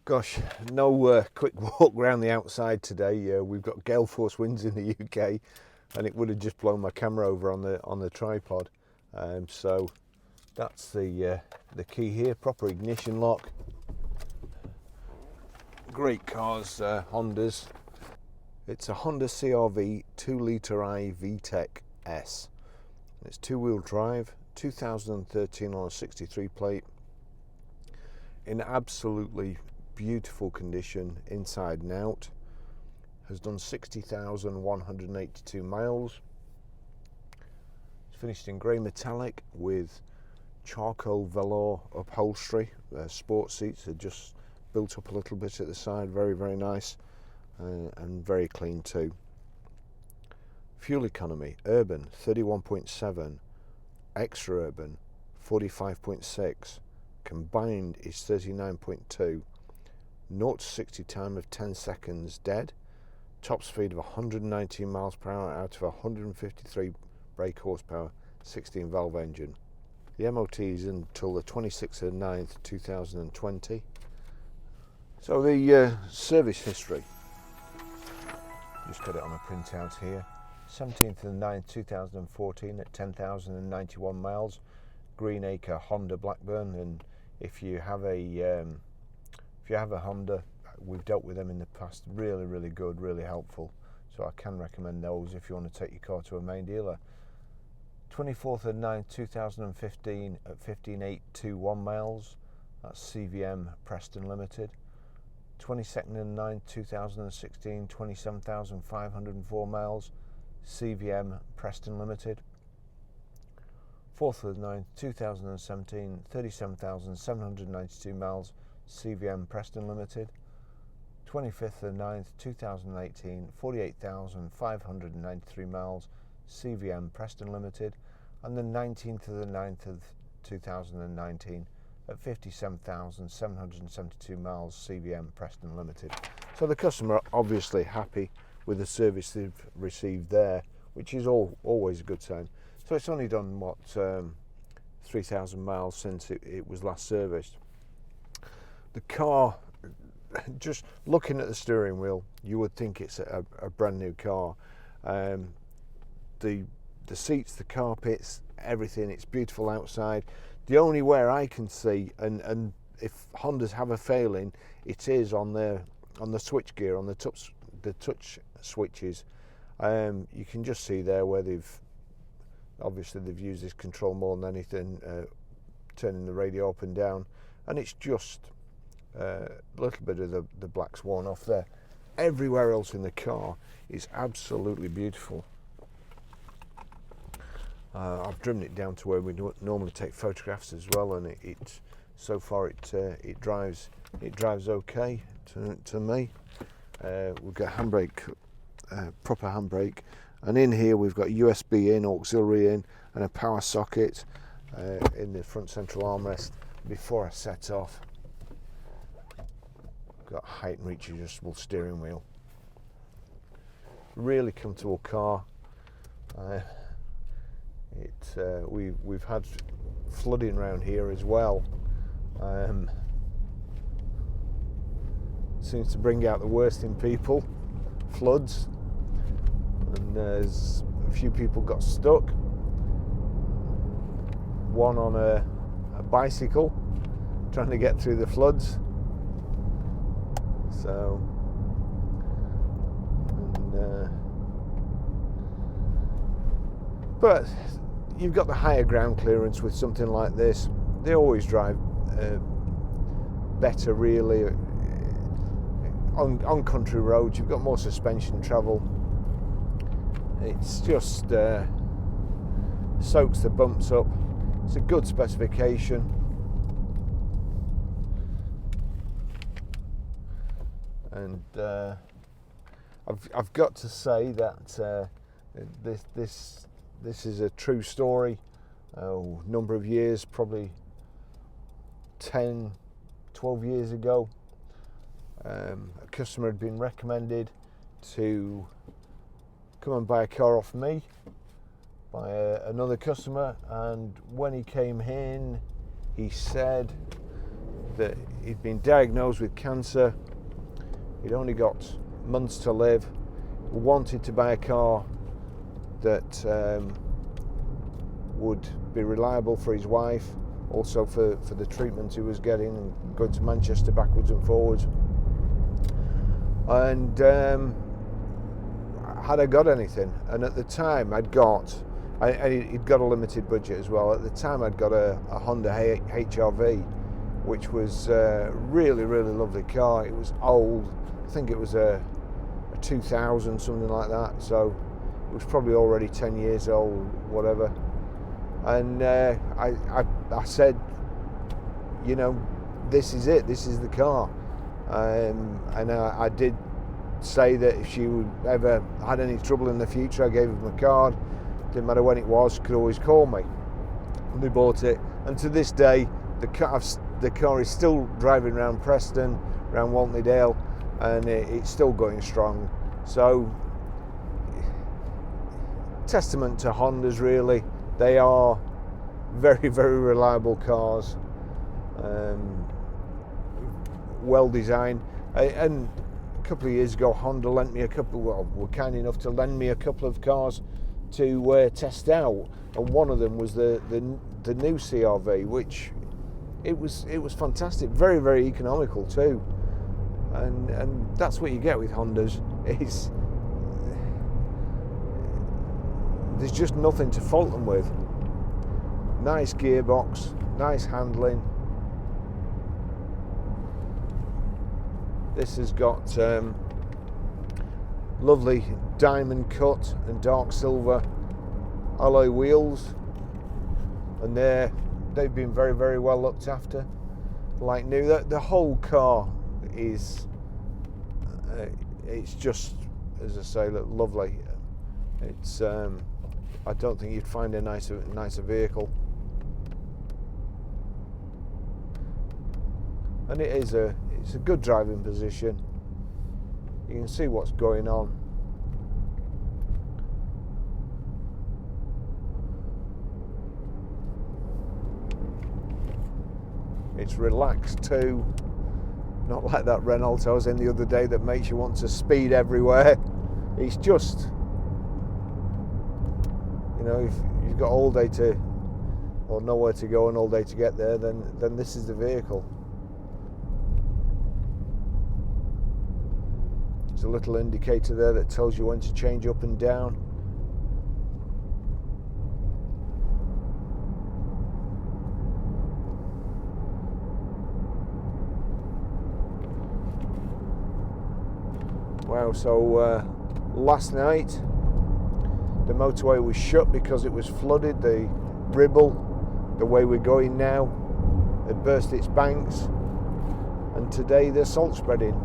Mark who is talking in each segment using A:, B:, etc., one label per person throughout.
A: Gosh, no quick walk around the outside today. We've got gale force winds in the UK, and it would have just blown my camera over on the tripod. So that's the key here. Proper ignition lock. Great cars, Hondas. It's a Honda CR-V 2 I VTEC S. It's two-wheel drive, 2013 on a 63 plate. In absolutely beautiful condition inside and out. Has done 60,182 miles. It's finished in grey metallic with charcoal velour upholstery. Sport seats are just built up a little bit at the side. Very, very nice and very clean too. Fuel economy: urban 31.7, extra urban 45.6, combined is 39.2. 0 to 60 time of 10 seconds dead. Top speed of 119 miles per hour out of 153 brake horsepower, 16 valve engine. The MOT is until the 26th of 9th 2020. So the service history, just got it on a printout here. 17th of 9th 2014 at 10,091 miles. Greenacre Honda Blackburn, and if you have a Honda, we've dealt with them in the past. Really, really good, really helpful. So I can recommend those if you want to take your car to a main dealer. 24th of 9th 2015 at 15,821 miles. That's CVM Preston Limited. 22nd of 9th 2016, 27,504 miles. CVM Preston Limited. 4th of 9th 2017, 37,792 miles. CVM Preston Limited. 25th of 9th 2018, 48,593 miles. CVM Preston Limited. And the 19th of the 9th of 2019 at 57,772 miles. CVM Preston Limited. So the customer obviously happy with the service they've received there, which is always a good sign. So it's only done, 3,000 miles since it was last serviced. The car, just looking at the steering wheel, you would think it's a brand new car. The seats, the carpets, everything, it's beautiful outside. The only where I can see, and if Hondas have a failing, it is on the switch gear, on the touch switches. You can just see there where they've used this control more than anything, turning the radio up and down, and it's just a little bit of the black's worn off there. Everywhere else in the car is absolutely beautiful. I've driven it down to where we normally take photographs as well, and it so far it drives okay to me. We've got handbrake, proper handbrake, and in here we've got USB in, auxiliary in, and a power socket in the front central armrest. Before I set off, got height and reach adjustable steering wheel. Really comfortable car. We've had flooding around here as well. Seems to bring out the worst in people. Floods, and there's a few people got stuck. One on a bicycle trying to get through the floods. So, but you've got the higher ground clearance with something like this. They always drive better, really. On country roads, you've got more suspension travel. It's just soaks the bumps up. It's a good specification. And I've got to say that this is a true story. Number of years, probably 10, 12 years ago, a customer had been recommended to come and buy a car off me by another customer, and when he came in, he said that he'd been diagnosed with cancer. He'd only got months to live. Wanted to buy a car that would be reliable for his wife, also for the treatment he was getting and going to Manchester backwards and forwards. And had I got anything? And at the time he'd got a limited budget as well. At the time I'd got a Honda HR-V, which was a really, really lovely car. It was old. I think it was a 2000, something like that. So it was probably already 10 years old, whatever. And I said, you know, this is it. This is the car. And I did say that if she would ever had any trouble in the future, I gave her my card. Didn't matter when it was, could always call me. And they bought it. And to this day, the car is still driving around Preston, around Waltneydale, and it's still going strong. So, testament to Hondas, really. They are very, very reliable cars, well designed. And a couple of years ago, Honda lent me were kind enough to lend me a couple of cars to test out, and one of them was the new CR-V, which it was fantastic, very, very economical too, and that's what you get with Hondas. There's just nothing to fault them with. Nice gearbox, nice handling. This has got lovely diamond cut and dark silver alloy wheels, and they've been very, very well looked after, like new. The whole car is it's just, as I say, look lovely. It's I don't think you'd find a nicer vehicle, and it's a good driving position. You can see what's going on. It's relaxed too, not like that Renault I was in the other day that makes you want to speed everywhere. It's just, you know, if you've got all day or nowhere to go and all day to get there, then this is the vehicle. There's a little indicator there that tells you when to change up and down. Wow, so last night the motorway was shut because it was flooded. The Ribble, the way we're going now, had burst its banks, and today they're salt spreading.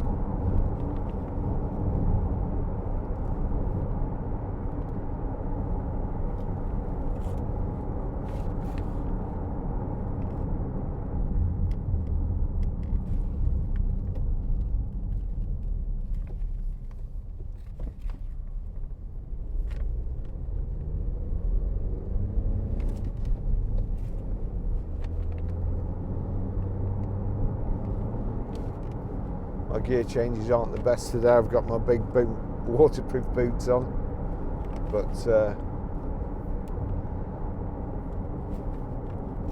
A: My gear changes aren't the best today. I've got my big waterproof boots on, but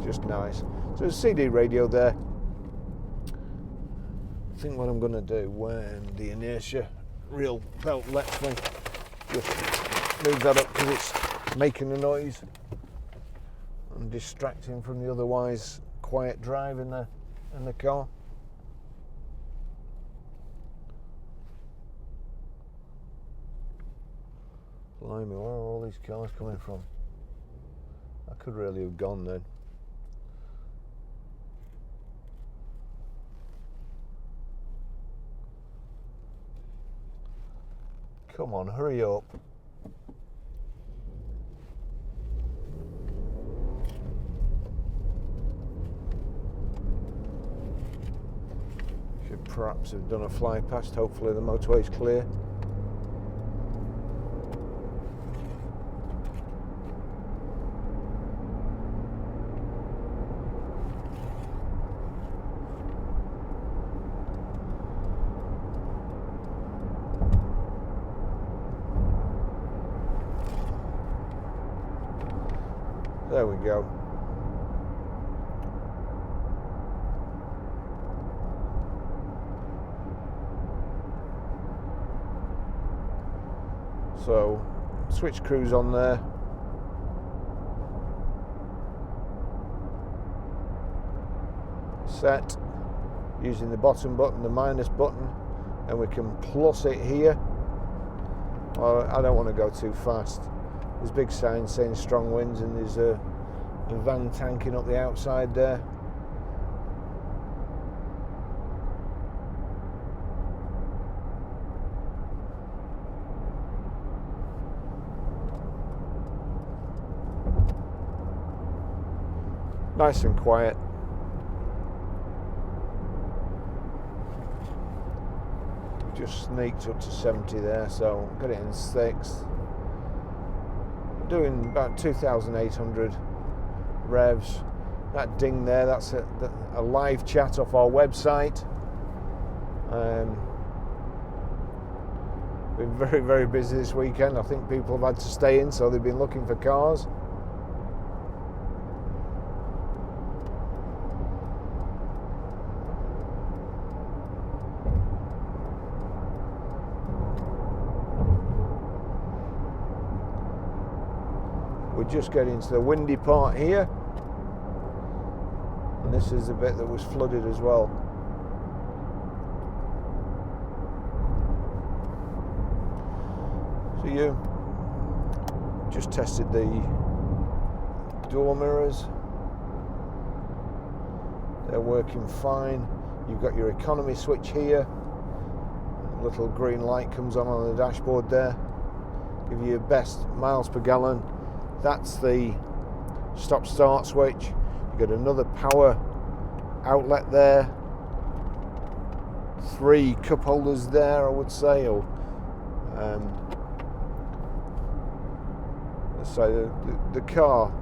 A: just nice. So there's a CD radio there. I think what I'm going to do when the inertia real belt lets me, just move that up because it's making a noise and distracting from the otherwise quiet drive in the car. Blimey, where are all these cars coming from? I could really have gone then. Come on, hurry up. Should perhaps have done a fly past. Hopefully the motorway's clear. There we go. So, switch cruise on there. Set. Using the bottom button, the minus button, and we can plus it here. Well, I don't want to go too fast. There's big signs saying strong winds, and there's a van tanking up the outside there. Nice and quiet. Just sneaked up to 70 there, so got it in 6. Doing about 2,800 revs. That ding there, that's a live chat off our website. Been very, very busy this weekend. I think people have had to stay in, so they've been looking for cars. We're just getting to the windy part here, and this is the bit that was flooded as well. So you just tested the door mirrors. They're working fine. You've got your economy switch here. A little green light comes on the dashboard there. Give you your best miles per gallon. That's the stop-start switch. You've got another power outlet there. 3 cup holders there, I would say. Or, so the car,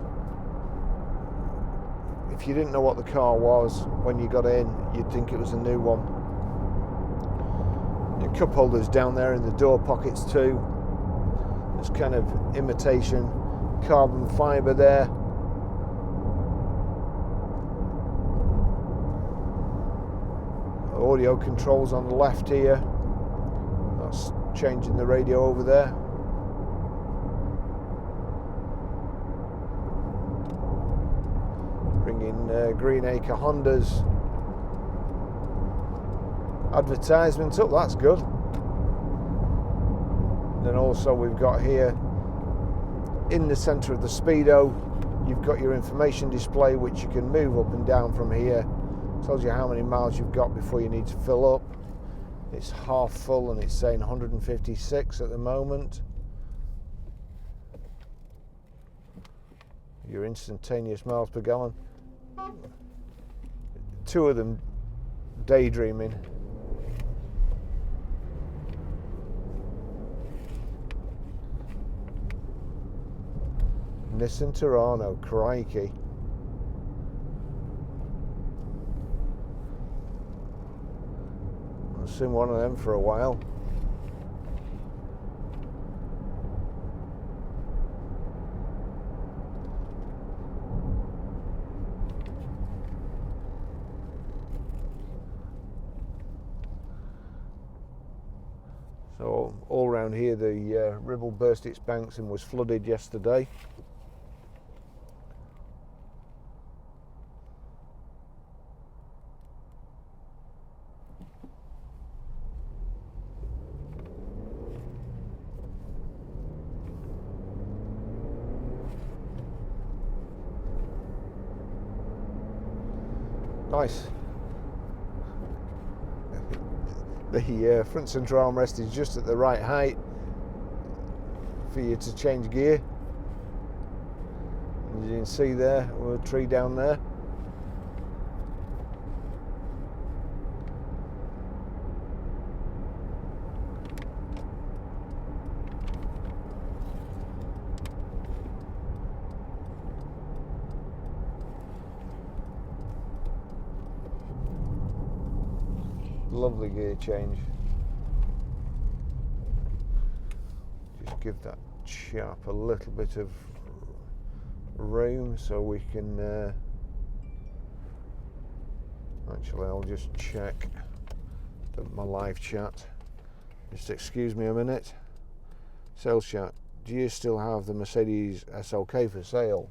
A: if you didn't know what the car was when you got in, you'd think it was a new one. Your cup holders down there in the door pockets too. It's kind of imitation carbon fibre there. Audio controls on the left here. That's changing the radio over there. Bringing Greenacre Honda's advertisement up, that's good. And then also we've got here in the centre of the speedo, you've got your information display, which you can move up and down from here. Tells you how many miles you've got before you need to fill up. It's half full and it's saying 156 at the moment. Your instantaneous miles per gallon. 2 of them daydreaming. Nissan Terrano, crikey. I've seen one of them for a while. So all around here the Ribble burst its banks and was flooded yesterday. Nice. The front centre armrest is just at the right height for you to change gear. As you can see there, a tree down there. Lovely gear change. Just give that chap a little bit of room so we can actually I'll just check my live chat. Just excuse me a minute. Sales chat, do you still have the Mercedes SLK for sale?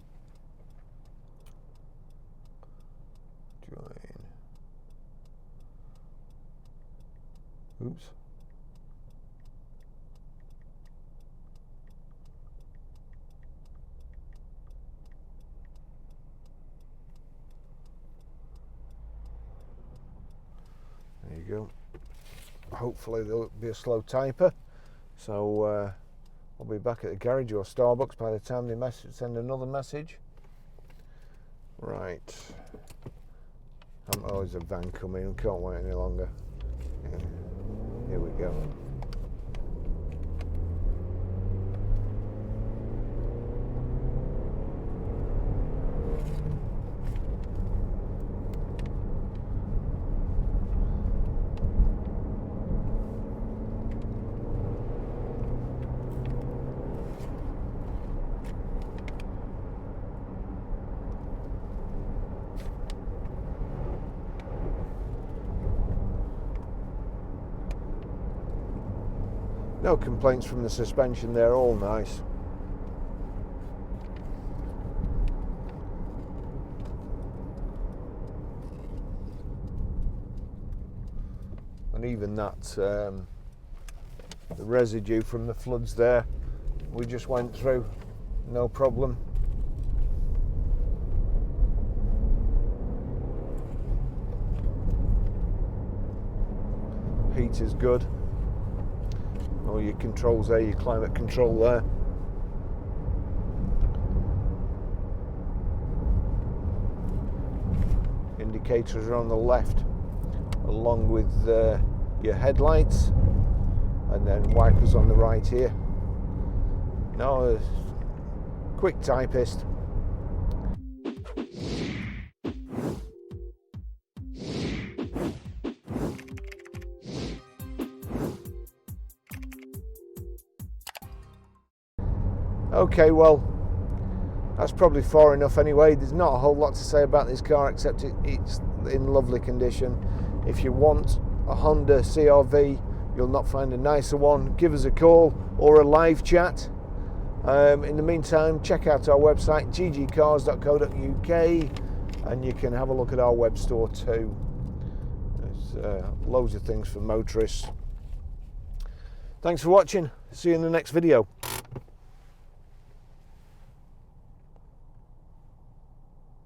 A: Join. Oops. There you go. Hopefully there'll be a slow typer, so I'll be back at the garage or Starbucks by the time they send another message. Right. Oh, there's a van coming. I can't wait any longer. Yeah. Here we go. No complaints from the suspension, they're all nice. And even that, the residue from the floods there, we just went through, no problem. Heat is good. All your controls there, your climate control there. Indicators are on the left, along with your headlights, and then wipers on the right here. No, quick typist. Okay, well, that's probably far enough anyway. There's not a whole lot to say about this car except it's in lovely condition. If you want a Honda CR-V, you'll not find a nicer one, give us a call or a live chat. In the meantime, check out our website, ggcars.co.uk, and you can have a look at our web store too. There's loads of things for motorists. Thanks for watching. See you in the next video.